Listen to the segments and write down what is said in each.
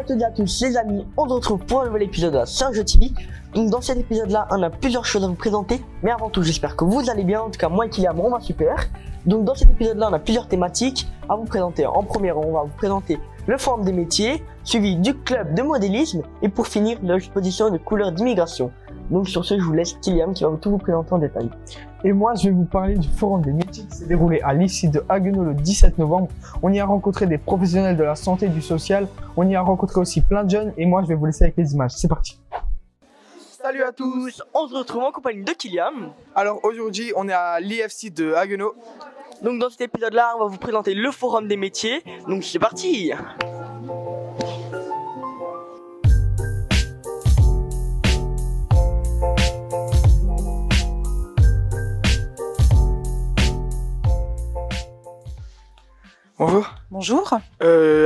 toutes et à tous les amis, on se retrouve pour un nouvel épisode de la Serge TV. Donc dans cet épisode là, on a plusieurs choses à vous présenter, mais avant tout j'espère que vous allez bien, en tout cas moi et Kylian on va super. Donc dans cet épisode là, on a plusieurs thématiques à vous présenter. En première, on va vous présenter le forum des métiers, suivi du club de modélisme et pour finir l'exposition de couleurs d'immigration. Donc sur ce, je vous laisse Kylian qui va tout vous présenter en détail. Et moi, je vais vous parler du forum des métiers qui s'est déroulé à l'ICI de Haguenau le 17 novembre. On y a rencontré des professionnels de la santé et du social. On y a rencontré aussi plein de jeunes. Et moi, je vais vous laisser avec les images. C'est parti. Salut à tous, on se retrouve en compagnie de Kylian. Alors aujourd'hui, on est à l'IFC de Haguenau. Donc dans cet épisode là, on va vous présenter le forum des métiers. Donc c'est parti. Bonjour. Bonjour.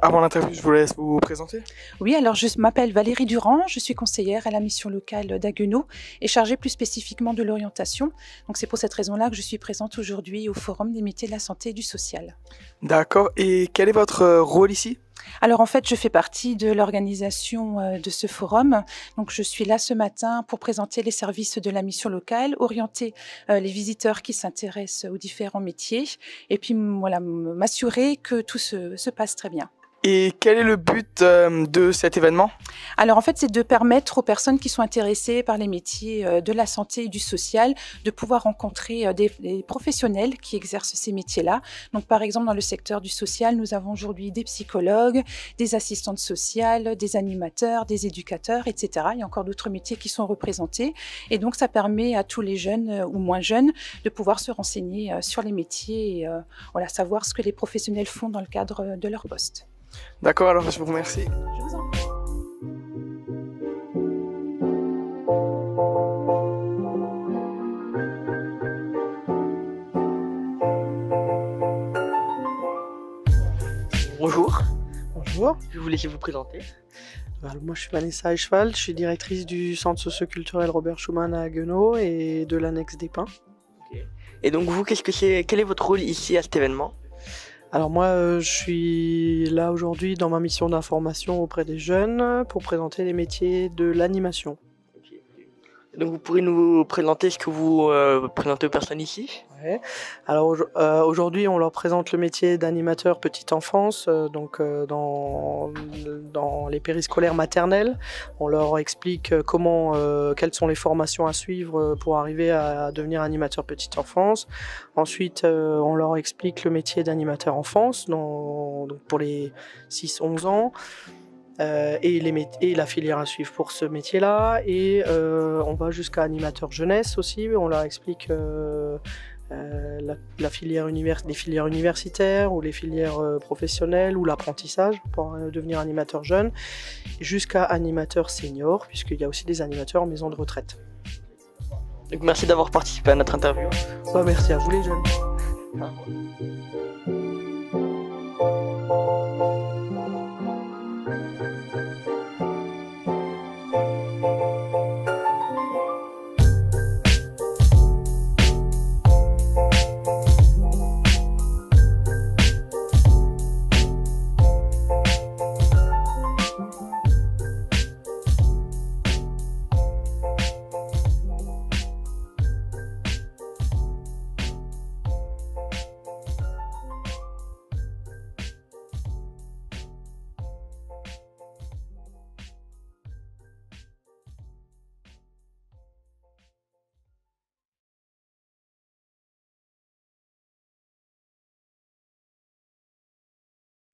Avant l'interview, je vous laisse vous présenter. Oui, alors je m'appelle Valérie Durand, je suis conseillère à la mission locale d'Haguenau et chargée plus spécifiquement de l'orientation. Donc c'est pour cette raison-là que je suis présente aujourd'hui au Forum des métiers de la santé et du social. D'accord. Et quel est votre rôle ici ? Alors en fait, je fais partie de l'organisation de ce forum. Donc je suis là ce matin pour présenter les services de la mission locale, orienter les visiteurs qui s'intéressent aux différents métiers et puis voilà, m'assurer que tout se passe très bien. Et quel est le but de cet événement ? Alors en fait, c'est de permettre aux personnes qui sont intéressées par les métiers de la santé et du social de pouvoir rencontrer des professionnels qui exercent ces métiers-là. Donc par exemple, dans le secteur du social, nous avons aujourd'hui des psychologues, des assistantes sociales, des animateurs, des éducateurs, etc. Il y a encore d'autres métiers qui sont représentés. Et donc ça permet à tous les jeunes ou moins jeunes de pouvoir se renseigner sur les métiers et voilà, savoir ce que les professionnels font dans le cadre de leur poste. D'accord, alors je vous remercie. Je vous en prie. Bonjour, Bonjour, je vais vous laisser vous présenter. moi je suis Vanessa Eichwald, je suis directrice du centre socio-culturel Robert Schuman à Haguenau et de l'annexe des Pins. Et donc vous, quel est votre rôle ici à cet événement ? Alors moi je suis là aujourd'hui dans ma mission d'information auprès des jeunes pour présenter les métiers de l'animation. Donc vous pourrez nous présenter ce que vous présentez aux personnes ici ? Ouais. Alors aujourd'hui on leur présente le métier d'animateur petite enfance, dans les périscolaires maternels. On leur explique quelles sont les formations à suivre pour arriver à devenir animateur petite enfance. Ensuite on leur explique le métier d'animateur enfance donc pour les 6-11 ans. Et la filière à suivre pour ce métier-là. Et on va jusqu'à animateur jeunesse aussi. On leur explique les filières universitaires ou les filières professionnelles ou l'apprentissage pour devenir animateur jeune, jusqu'à animateur senior, puisqu'il y a aussi des animateurs en maison de retraite. Donc merci d'avoir participé à notre interview. Merci à vous les jeunes.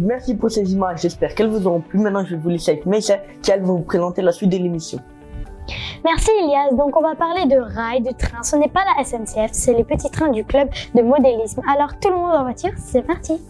Merci pour ces images, j'espère qu'elles vous auront plu. Maintenant je vais vous laisser avec Meïssa qui elle va vous présenter la suite de l'émission. Merci Elias, donc on va parler de rail, de train. Ce n'est pas la SNCF, c'est les petits trains du club de modélisme. Alors tout le monde en voiture, c'est parti.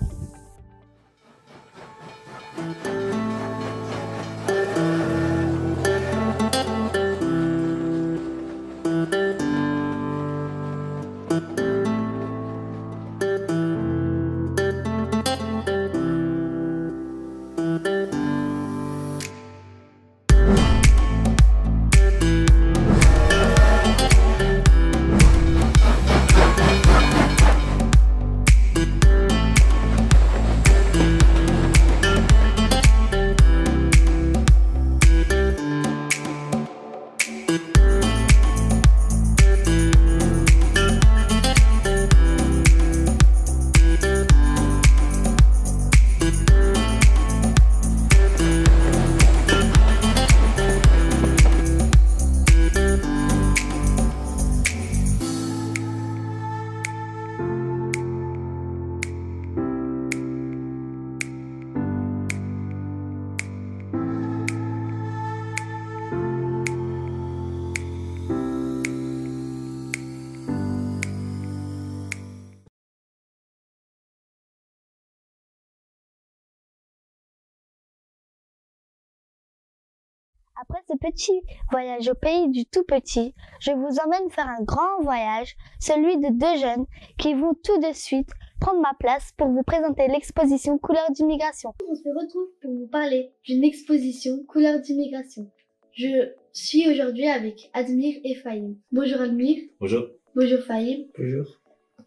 Après ce petit voyage au pays du tout petit, je vous emmène faire un grand voyage, celui de deux jeunes qui vont tout de suite prendre ma place pour vous présenter l'exposition Couleurs d'immigration. On se retrouve pour vous parler d'une exposition Couleurs d'immigration. Je suis aujourd'hui avec Admir et Fahim. Bonjour Admir. Bonjour. Bonjour Fahim. Bonjour.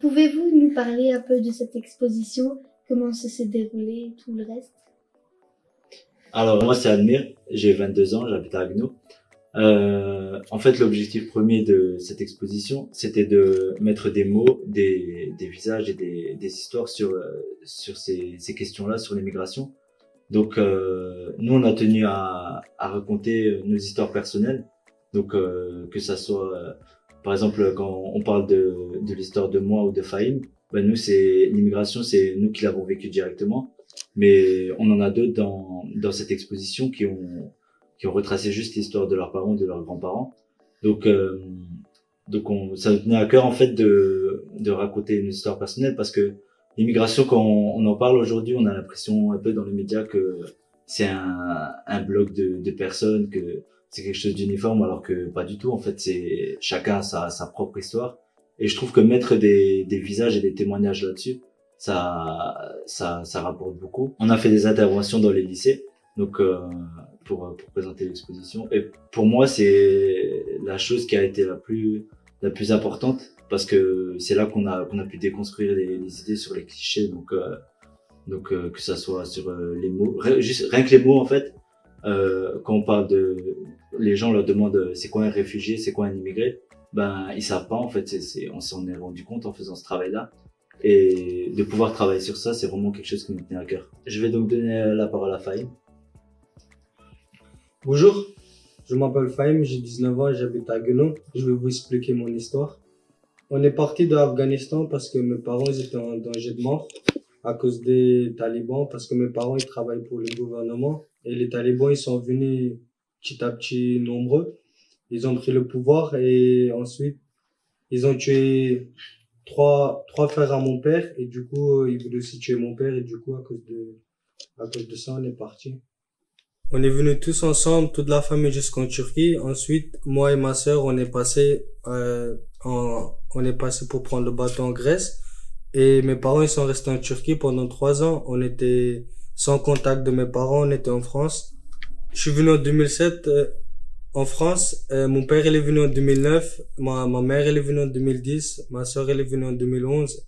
Pouvez-vous nous parler un peu de cette exposition, comment ça s'est déroulé et tout le reste? Alors moi c'est Admir, j'ai 22 ans, j'habite à Haguenau. En fait l'objectif premier de cette exposition c'était de mettre des mots, des visages et des histoires sur ces questions-là, sur l'immigration. Donc nous on a tenu à raconter nos histoires personnelles, donc que ça soit par exemple quand on parle de l'histoire de moi ou de Fahim, ben nous c'est l'immigration, c'est nous qui l'avons vécu directement. Mais on en a d'autres dans cette exposition qui ont retracé juste l'histoire de leurs parents, de leurs grands-parents. Donc ça nous tenait à cœur en fait de raconter une histoire personnelle parce que l'immigration quand on en parle aujourd'hui, on a l'impression un peu dans les médias que c'est un bloc de personnes, que c'est quelque chose d'uniforme alors que pas du tout. En fait, c'est chacun a sa propre histoire et je trouve que mettre des visages et des témoignages là-dessus, ça rapporte beaucoup. On a fait des interventions dans les lycées, donc pour présenter l'exposition. Et pour moi, c'est la chose qui a été la plus importante parce que c'est là qu'on a pu déconstruire les idées sur les clichés. Donc que ça soit sur les mots, rien que les mots en fait. Quand on parle les gens leur demandent c'est quoi un réfugié, c'est quoi un immigré, ben ils savent pas en fait. On s'en est rendu compte en faisant ce travail-là. Et de pouvoir travailler sur ça, c'est vraiment quelque chose qui me tenait à cœur. Je vais donc donner la parole à Fahim. Bonjour, je m'appelle Fahim, j'ai 19 ans et j'habite à Haguenau. Je vais vous expliquer mon histoire. On est parti de l'Afghanistan parce que mes parents ils étaient en danger de mort à cause des talibans, parce que mes parents ils travaillent pour le gouvernement et les talibans ils sont venus petit à petit nombreux. Ils ont pris le pouvoir et ensuite ils ont tué trois frères à mon père et du coup ils voulaient aussi tuer mon père et du coup à cause de ça on est parti. On est venus tous ensemble, toute la famille jusqu'en Turquie. Ensuite moi et ma sœur on est passé pour prendre le bateau en Grèce et mes parents ils sont restés en Turquie pendant 3 ans. On était sans contact de mes parents, on était en France. Je suis venu en 2007 en France. Mon père il est venu en 2009, ma mère elle est venue en 2010, ma sœur elle est venue en 2011,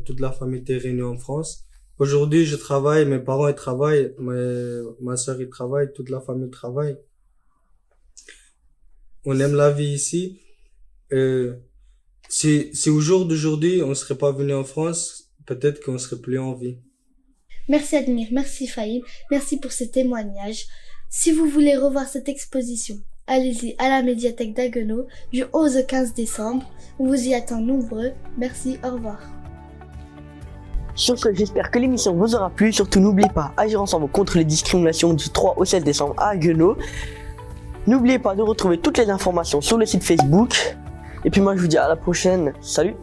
toute la famille était réunie en France. Aujourd'hui je travaille, mes parents ils travaillent, ma sœur il travaille, toute la famille travaille. On aime la vie ici. Si au jour d'aujourd'hui on serait pas venu en France, peut-être qu'on serait plus en vie. Merci Admir, merci Fahim, merci pour ces témoignages. Si vous voulez revoir cette exposition, allez-y à la médiathèque d'Haguenau du 11 au 15 décembre. On vous y attend nombreux. Merci, au revoir. Sur ce, j'espère que l'émission vous aura plu. Surtout, n'oubliez pas, agir ensemble contre les discriminations du 3 au 16 décembre à Haguenau. N'oubliez pas de retrouver toutes les informations sur le site Facebook. Et puis moi, je vous dis à la prochaine. Salut!